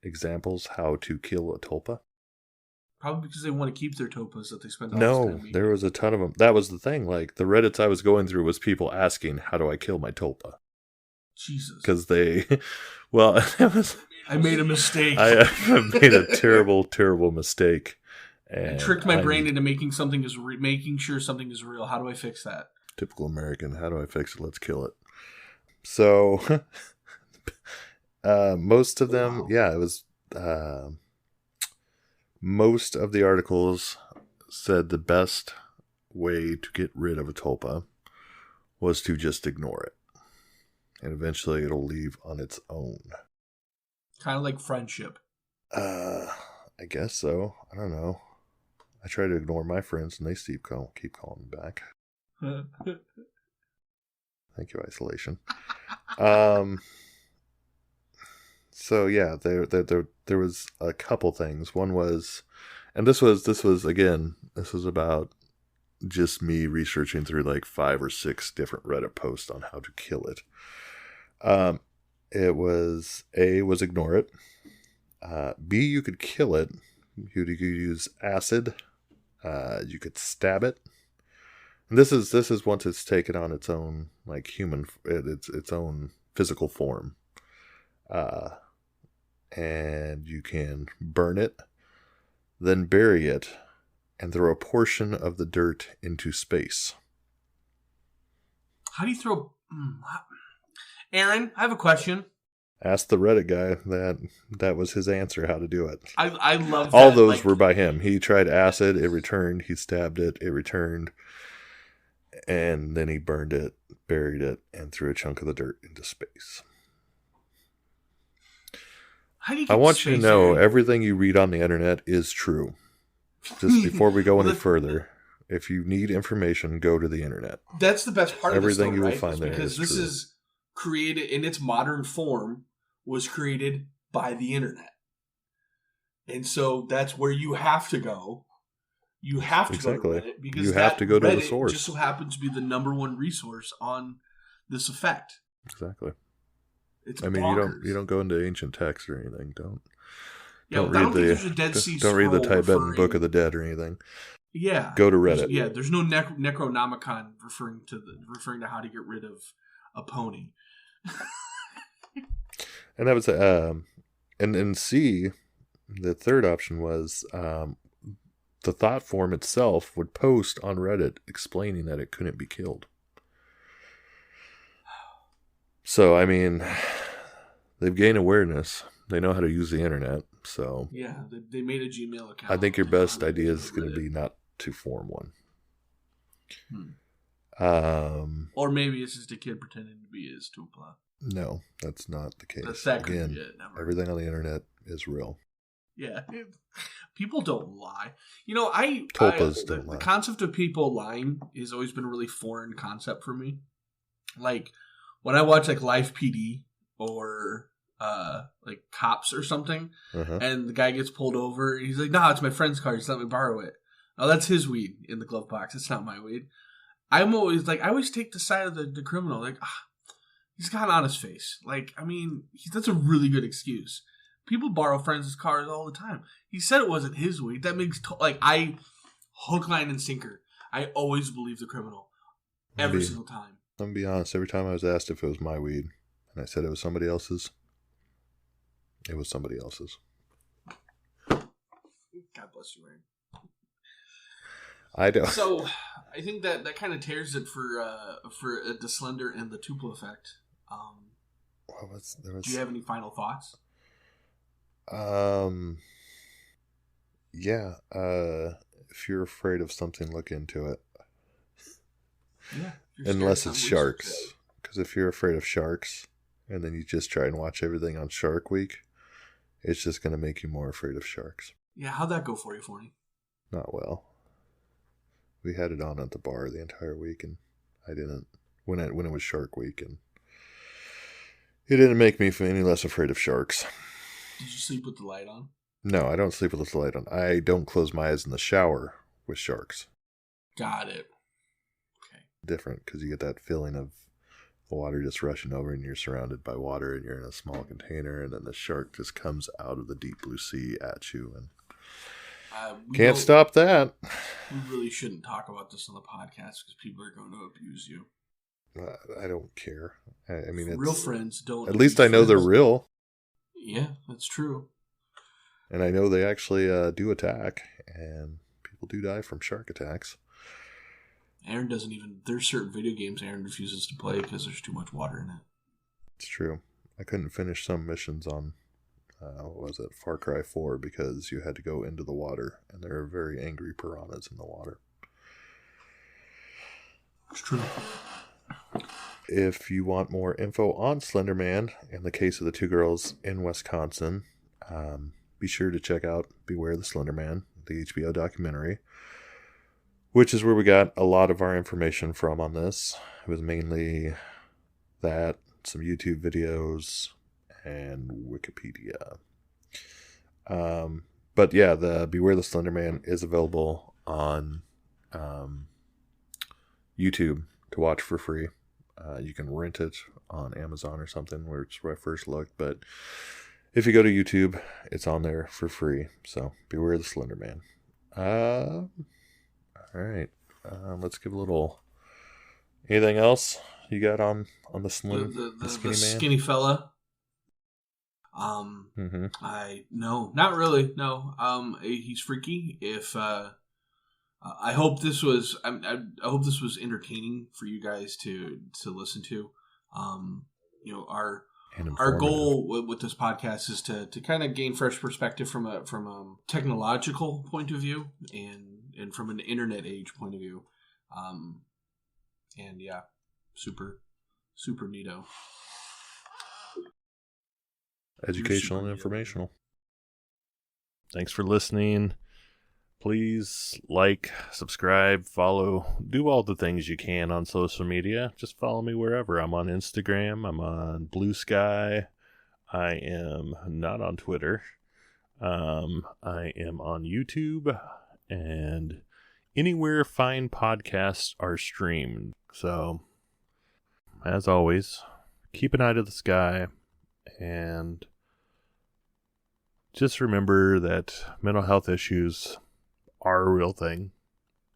examples how to kill a tulpa. Probably because they want to keep their tulpas that they spend all this time making. There was a ton of them. That was the thing. Like, the Reddits I was going through was people asking, how do I kill my tulpa? Jesus. Because they, well, it was... I made a mistake. I made a terrible, terrible mistake. And I tricked my brain into making sure something is real. How do I fix that? Typical American. How do I fix it? Let's kill it. So, most of them, it was... most of the articles said the best way to get rid of a tulpa was to just ignore it. And eventually it'll leave on its own. Kind of like friendship. I guess so. I don't know. I try to ignore my friends and they keep calling me back. Thank you, isolation. So yeah, there was a couple things. One was, and this was about just me researching through like 5 or 6 different Reddit posts on how to kill it. It was ignore it. B, you could kill it. You could use acid. You could stab it. And this is once it's taken on its own like human, its own physical form. And you can burn it, then bury it, and throw a portion of the dirt into space. How do you throw... Aaron, I have a question. Ask the Reddit guy. That was his answer how to do it. I love that. All those were by him. He tried acid, it returned. He stabbed it, it returned. And then he burned it, buried it, and threw a chunk of the dirt into space. How do you I want you to know everything you read on the internet is true. Just before we go any further, if you need information, go to the internet. That's the best part of everything this, you will right? find there because this true. Is created in its modern form, was created by the internet, and so that's where you have to go. You have to go to Reddit because you have to go to Reddit the source. Just so happens to be the number one resource on this effect. Exactly. It's bonkers. You don't go into ancient texts or anything. Don't read the Tibetan Book of the Dead or anything. Yeah. Go to Reddit. There's no Necronomicon referring to how to get rid of a pony. And that was and C, the third option was the thought form itself would post on Reddit explaining that it couldn't be killed. So, I mean, they've gained awareness. They know how to use the internet. So, yeah, they made a Gmail account. I think your best idea is going to be not to form one. Or maybe it's just a kid pretending to be his Tupla. No, that's not the case. That Again, everything on the internet is real. Yeah, people don't lie. Tulpas don't lie. The concept of people lying has always been a really foreign concept for me. Like when I watch like Live PD or like Cops or something, and the guy gets pulled over, and he's like, "No, it's my friend's car. Just let me borrow it." Oh, that's his weed in the glove box. It's not my weed. I'm always like, I always take the side of the criminal. Like, he's got an honest face. Like, I mean, that's a really good excuse. People borrow friends' cars all the time. He said it wasn't his weed. That makes I hook, line, and sinker. I always believe the criminal every single time. I'm gonna be honest. Every time I was asked if it was my weed, and I said it was somebody else's, it was somebody else's. God bless you, Aaron. I don't. So I think that kind of tears it for the Slender and the Tupla effect. Do you have any final thoughts? Yeah. If you're afraid of something, look into it. Yeah. Unless it's sharks. Because if you're afraid of sharks, and then you just try and watch everything on Shark Week, it's just going to make you more afraid of sharks. Yeah, how'd that go for you, Forney? Not well. We had it on at the bar the entire week, and I didn't when it was Shark Week, and it didn't make me feel any less afraid of sharks. Did you sleep with the light on? No, I don't sleep with the light on. I don't close my eyes in the shower with sharks. Got it. Okay. Different, because you get that feeling of the water just rushing over, and you're surrounded by water, and you're in a small container, and then the shark just comes out of the deep blue sea at you, and can't stop that. We really shouldn't talk about this on the podcast because people are going to abuse you. I don't care. I mean, it's, real friends don't. At least I know they're real. Yeah, that's true. And I know they actually do attack, and people do die from shark attacks. Aaron doesn't even. There's certain video games Aaron refuses to play because there's too much water in it. It's true. I couldn't finish some missions on. What was it? Far Cry 4, because you had to go into the water, and there are very angry piranhas in the water. It's true. If you want more info on Slenderman and the case of the 2 girls in Wisconsin, be sure to check out Beware the Slenderman, the HBO documentary, which is where we got a lot of our information from on this. It was mainly that, some YouTube videos, and Wikipedia. But yeah, the Beware the Slenderman is available on YouTube to watch for free. You can rent it on Amazon or something, where it's where I first looked. But if you go to YouTube, it's on there for free. So Beware the Slenderman. All right. Let's give a little. Anything else you got on the slim, the skinny man? Skinny fella. Mm-hmm. No, not really. No. He's freaky. If I hope this was I hope this was entertaining for you guys to listen to. Our goal with this podcast is to kind of gain fresh perspective from a technological point of view and from an internet age point of view. And yeah, super neato. Educational and informational. Thanks for listening. Please like, subscribe, follow, do all the things you can on social media. Just follow me wherever. I'm on Instagram. I'm on Blue Sky. I am not on Twitter. I am on YouTube and anywhere fine podcasts are streamed. So, as always, keep an eye to the sky and just remember that mental health issues are a real thing.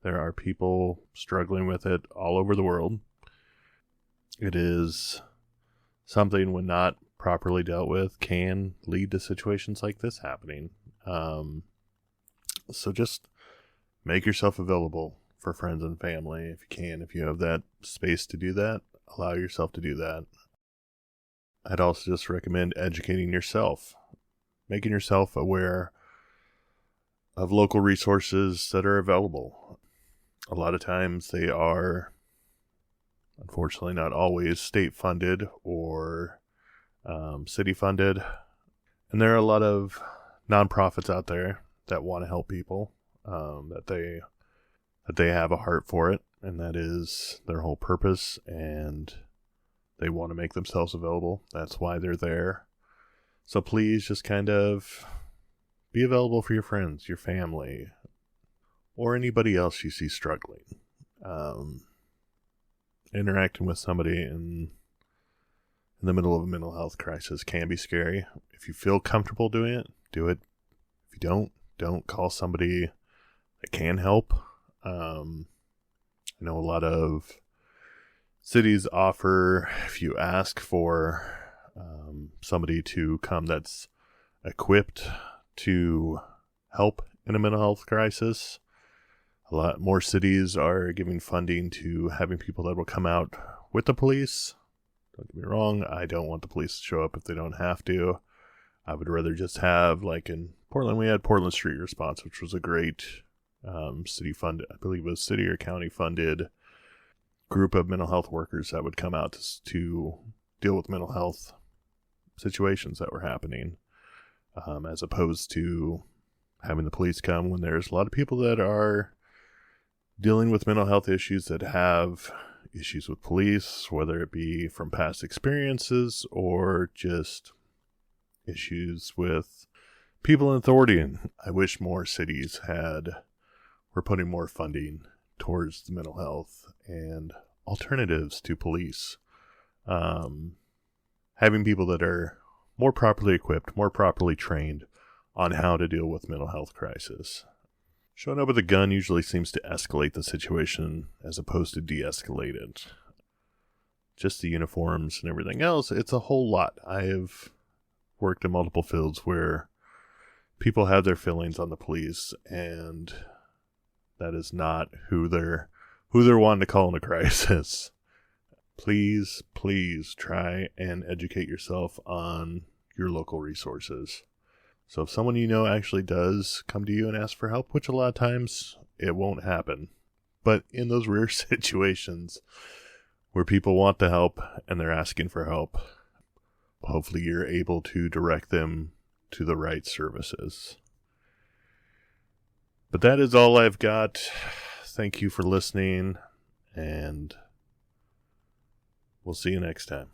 There are people struggling with it all over the world. It is something, when not properly dealt with, can lead to situations like this happening. So just make yourself available for friends and family if you can. If you have that space to do that, allow yourself to do that. I'd also just recommend educating yourself, making yourself aware of local resources that are available. A lot of times they are, unfortunately not always, state-funded or city-funded. And there are a lot of nonprofits out there that want to help people, that they have a heart for it, and that is their whole purpose, and they want to make themselves available. That's why they're there. So please just kind of be available for your friends, your family, or anybody else you see struggling. Interacting with somebody in the middle of a mental health crisis can be scary. If you feel comfortable doing it, do it. If you don't call somebody that can help. I know a lot of cities offer, if you ask for somebody to come that's equipped to help in a mental health crisis, a lot more cities are giving funding to having people that will come out with the police. Don't get me wrong, I don't want the police to show up if they don't have to. I would rather just have, like in Portland, we had Portland Street Response, which was a great city funded, I believe it was city or county funded group of mental health workers that would come out to deal with mental health situations that were happening, as opposed to having the police come when there's a lot of people that are dealing with mental health issues that have issues with police, whether it be from past experiences or just issues with people in authority. And I wish more cities were putting more funding towards the mental health and alternatives to police. Having people that are more properly equipped, more properly trained on how to deal with mental health crisis. Showing up with a gun usually seems to escalate the situation as opposed to de-escalate it. Just the uniforms and everything else, it's a whole lot. I have worked in multiple fields where people have their feelings on the police, and that is not who they're wanting to call in a crisis. Please try and educate yourself on your local resources. So if someone you know actually does come to you and ask for help, which a lot of times it won't happen, but in those rare situations where people want the help and they're asking for help, hopefully you're able to direct them to the right services. But that is all I've got. Thank you for listening, and we'll see you next time.